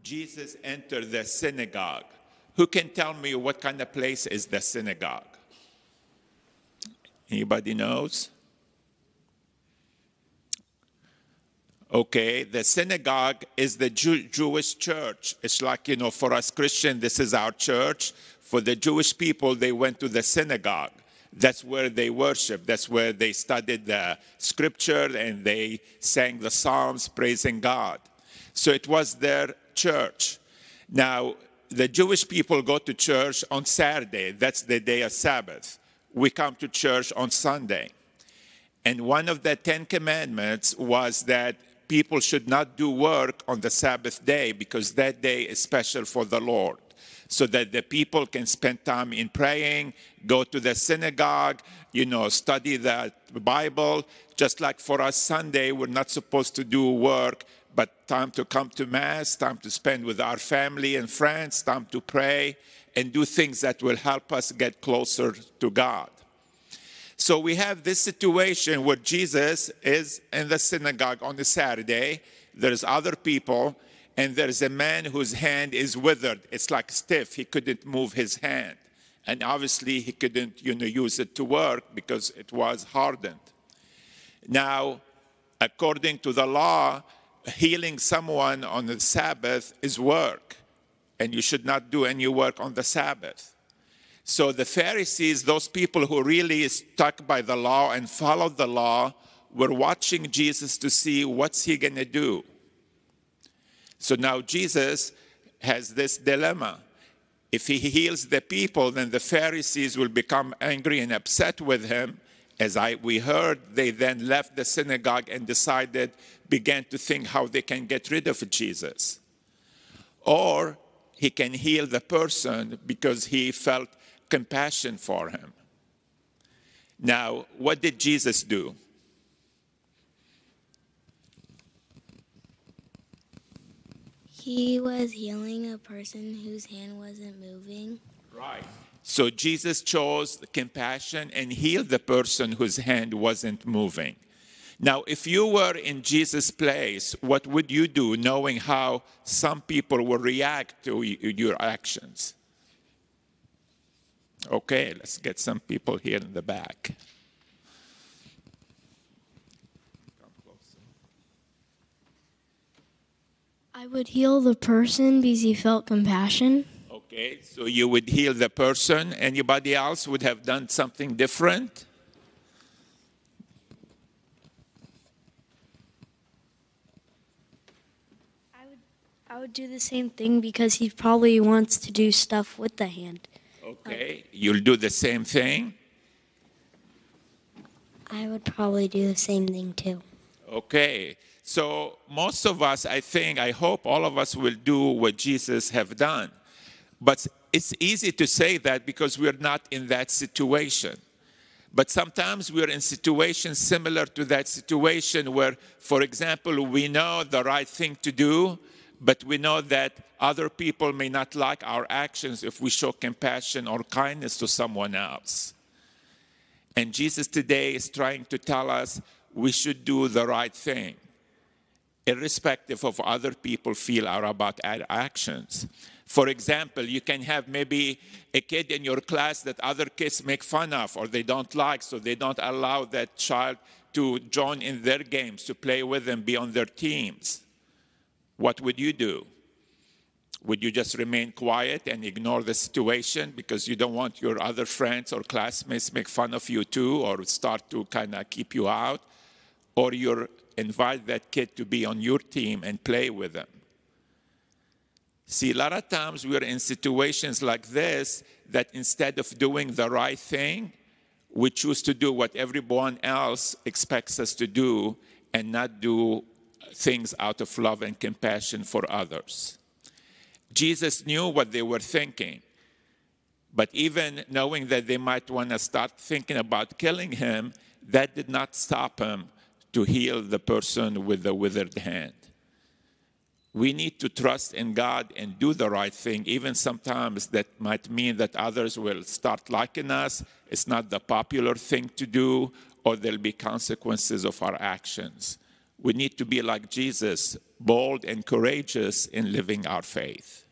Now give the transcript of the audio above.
Jesus entered the synagogue. Who can tell me what kind of place is the synagogue? Anybody knows? Okay, the synagogue is the Jewish church. It's like, for us Christians, this is our church. For the Jewish people, they went to the synagogue. That's where they worship. That's where they studied the scripture and they sang the psalms praising God. So it was their church. Now, the Jewish people go to church on Saturday. That's the day of Sabbath. We come to church on Sunday. And one of the 10 commandments was that people should not do work on the Sabbath day because that day is special for the Lord. So that the people can spend time in praying, go to the synagogue, study the Bible. Just like for us Sunday, we're not supposed to do work, but time to come to Mass, time to spend with our family and friends, time to pray and do things that will help us get closer to God. So we have this situation where Jesus is in the synagogue on a Saturday. There's other people, and there's a man whose hand is withered. It's like stiff. He couldn't move his hand. And obviously he couldn't use it to work because it was hardened. Now, according to the law, healing someone on the Sabbath is work. And you should not do any work on the Sabbath. So the Pharisees, those people who really stuck by the law and followed the law, were watching Jesus to see what's he going to do. So now Jesus has this dilemma. If he heals the people, then the Pharisees will become angry and upset with him. As we heard, they then left the synagogue and began to think how they can get rid of Jesus. Or he can heal the person because he felt compassion for him. Now, what did Jesus do? He was healing a person whose hand wasn't moving. Right. So Jesus chose compassion and healed the person whose hand wasn't moving. Now, if you were in Jesus' place, what would you do, knowing how some people will react to your actions? Okay, let's get some people here in the back. Come closer. I would heal the person because he felt compassion. Okay, so you would heal the person. Anybody else would have done something different? I would do the same thing because he probably wants to do stuff with the hand. Okay, you'll do the same thing? I would probably do the same thing too. Okay, so most of us, I hope all of us will do what Jesus have done. But it's easy to say that because we're not in that situation. But sometimes we're in situations similar to that situation where, for example, we know the right thing to do, but we know that other people may not like our actions if we show compassion or kindness to someone else. And Jesus today is trying to tell us we should do the right thing, irrespective of other people feel about our actions. For example, you can have maybe a kid in your class that other kids make fun of or they don't like, so they don't allow that child to join in their games, to play with them, be on their teams. What would you do? Would you just remain quiet and ignore the situation because you don't want your other friends or classmates make fun of you too, or start to kind of keep you out? Or you invite that kid to be on your team and play with them? See, a lot of times we're in situations like this that instead of doing the right thing, we choose to do what everyone else expects us to do and not do things out of love and compassion for others. Jesus knew what they were thinking, but even knowing that they might want to start thinking about killing him, that did not stop him to heal the person with the withered hand. We need to trust in God and do the right thing, even sometimes that might mean that others will start liking us. It's not the popular thing to do, or there'll be consequences of our actions. We need to be like Jesus, bold and courageous in living our faith.